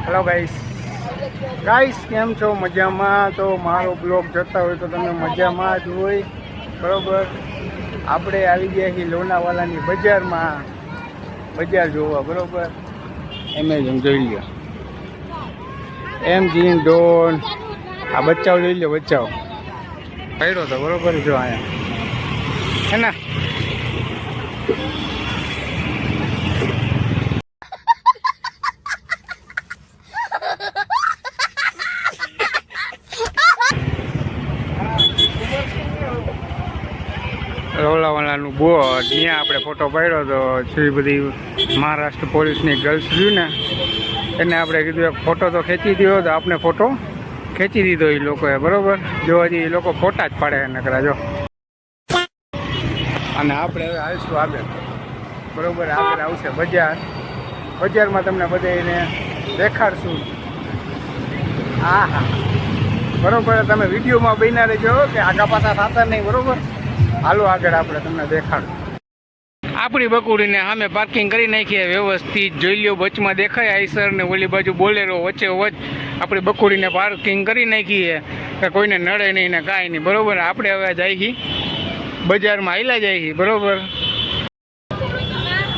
Hello guys કેમ છો? મજામાં? તો મારો બ્લોગ જોતા હોય તો તમે મજામાં જ હોય, બરાબર. આપણે આવી ગયા છીએ લોનાવાલાની બજારમાં, બજાર જોવા, બરાબર. એમેઝોન જોઈ લો, એમ જીન ડોન, આ બચ્ચાઓ જોઈ લો, બચ્ચાઓ પડ્યો તો બરાબર. જો અહીંયા હે ને, લોનાવાલાનું બોર્ડ, ત્યાં આપણે ફોટો પાડ્યો તો શ્રી બધી મહારાષ્ટ્ર પોલીસની ગર્લ્સ રહ્યું ને, એને આપણે કીધું એક ફોટો તો ખેંચી દો, તો આપણે ફોટો ખેંચી દીધો એ લોકોએ, બરાબર. જો હજી એ લોકો ફોટા જ પાડે નકરા જો. અને આપણે હવે આવીશું આગળ, બરાબર. આગળ આવશે બજાર, બજારમાં તમને બધાને દેખાડશું. હા હા, બરાબર. તમે વિડીયોમાં બન્યા રહેજો કે આગા પાછા થતા નહીં, બરાબર. હાલો આગળ આપણે તમને દેખાડું. આપણી બકુડીને સામે પાર્કિંગ કરી નાખીએ વ્યવસ્થિત, જોઈ લો. વચમાં દેખાય આઈસર ને ઓલી બાજુ બોલેરો, વચ્ચે વચ આપણી બકુડીને પાર્કિંગ કરી નાખીએ કે કોઈને નડે નહીં ને કાંઈ નહીં, બરાબર. આપણે હવે જઈએ બજારમાં, આયલા જઈએ, બરાબર.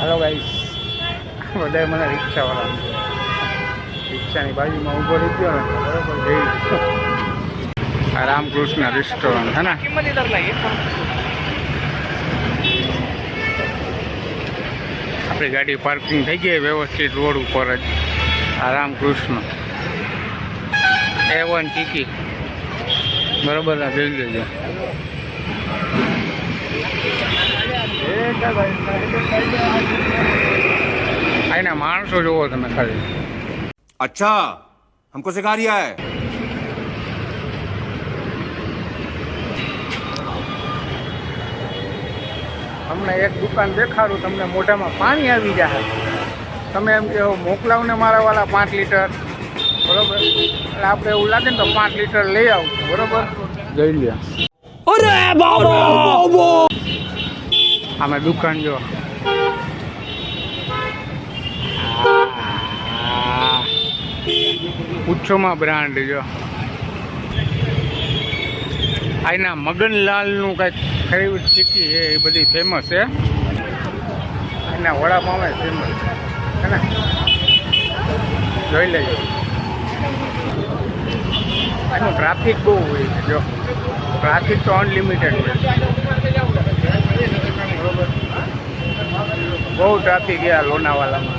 હાલો ગાઈસ, બધા મને રિક્ષાવાળા, રિક્ષાની બાજુમાં ઊભો રહી ગયો ને, બરાબર. જઈ રામકૃષ્ણ રેસ્ટોરન્ટ હે ને, આપણી ગાડી પાર્કિંગ થઈ ગઈ વ્યવસ્થિત રોડ ઉપર જ. આ રામકૃષ્ણ A1 ચીકી, બરાબર. આ જોઈ લેજો. આના માણસો જોવો તમે ખાલી. अच्छा हमको सिखा रिया है. તમને એક દુકાન દેખાડું, તમને મોઢામાં પાણી આવી જાય. તમે એમ કહો મોકલાવ ને મારા વાળા 5 લીટર, બરાબર. એટલે આપણે એવું લાગે ને તો 5 લીટર લઈ આવશું, બરાબર. જોઈ લ્યો. અરે બાબા, આમે દુકાન જો. ઉચ્છોમાં બ્રાન્ડ જો. આના મગનલાલનું કંઈક ફેવરેટ ચીકી છે, એ બધી ફેમસ છે. એના વડાપાવ ફેમસ છે ને, જોઈ લેજો. એનું ટ્રાફિક બહુ હોય છે જો. ટ્રાફિક તો અનલિમિટેડ હોય, બરોબર. બહુ ટ્રાફિક છે લોનાવાલામાં.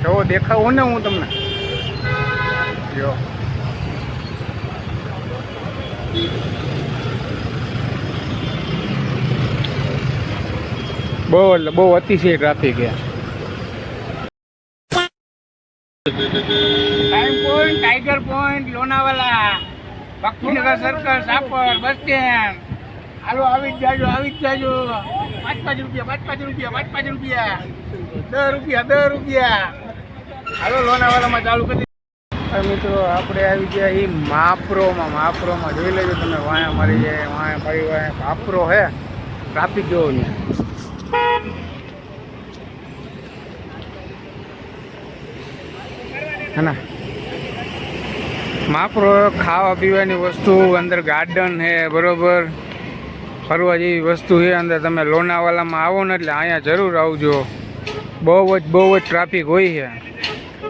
જો દેખાવું ને હું તમને જો. બહુ એટલે બહુ અતિશય ટ્રાફિક છે. Tiger Point Lonavala, Bhaktinagar circle, Sapar, bus stand. હાલો આવી જ જાજો, આવી જ જાજો. 5 રૂપિયા, 5 રૂપિયા, 5 રૂપિયા, 10 રૂપિયા, 10 રૂપિયા. હાલો લોનાવાલામાં ચાલુ કરી. મિત્રો આપણે આવી ગયા એ માપરોમાં. માપરોમાં જોઈ લેજો તમે, વાયા મારી જાય, વાયા ફરી વાયા માપરો હે. ટ્રાફિક જોવો ને હે ને. માપરો ખાવા પીવાની વસ્તુ, અંદર ગાર્ડન છે, બરોબર. ફરવા જેવી વસ્તુ છે અંદર. તમે લોનાવાલામાં આવો ને એટલે અહીંયા જરૂર આવજો. બહુ જ ટ્રાફિક હોય છે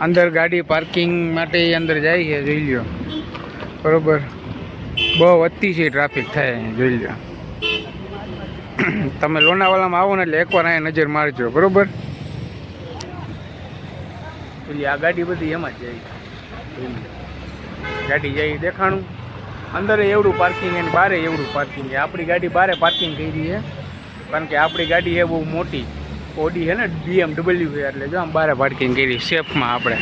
અંદર. ગાડી પાર્કિંગ માટે અંદર જાય છે, જોઈ લો, બરોબર. બહુ અતિશય ટ્રાફિક થાય, જોઈ લો. તમે લોનાવાલામાં આવો ને એટલે એકવાર અહીંયા નજર મારજો, બરોબર. પેલી આ ગાડી બધી એમાં જ જાય, ગાડી જાય દેખાણું. અંદર એવડું પાર્કિંગ અને બારે એવડું પાર્કિંગ છે. આપણી ગાડી બારે પાર્કિંગ કરી છે, કારણ કે આપણી ગાડી છે બહુ મોટી. ઓડી છે ને, BMW છે, એટલે જો આમ બારે પાર્કિંગ કરી સેફમાં આપણે.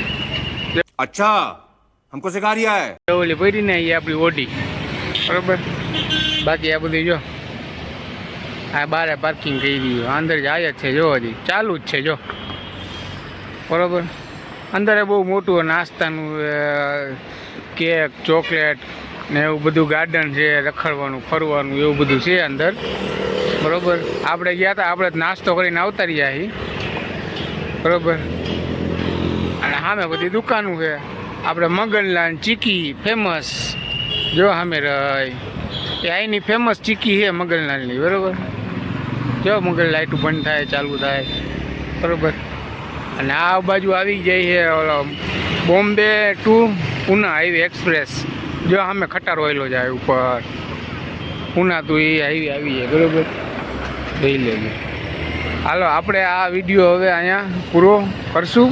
अच्छा हमको सिखा रिया है. ઓલી પડી ને એ આપણી ઓડી, બરોબર. બાકી આ બધું જો આ બારે પાર્કિંગ કરી રહ્યું. અંદર જાય જ છે જો, હજી ચાલુ જ છે જો, બરોબર. અંદર બહુ મોટું નાસ્તાનું, કેક, ચોકલેટ ને એવું બધું ગાર્ડન છે, રખડવાનું ફરવાનું એવું બધું છે અંદર, બરોબર. આપણે ગયા હતા, આપણે નાસ્તો કરીને આવતા રહ્યા છીએ, બરોબર. સામે બધી દુકાનો છે. આપણે મગનલાલ ચીકી ફેમસ જો સામે રહી એ અહીંની ફેમસ ચીકી છે મગનલાલની, બરાબર. જો મગન લાઇટું બંધ થાય ચાલુ થાય, બરાબર. અને આ બાજુ આવી જાય છે ઓલો Bombay to Poona highway express. જો સામે ખટારો આવેલો જાય ઉપર પૂના તો એ હાઈવે આવી જાય, બરાબર. જોઈ લેજો. હાલો આપણે આ વિડીયો હવે અહીંયા પૂરો કરશું.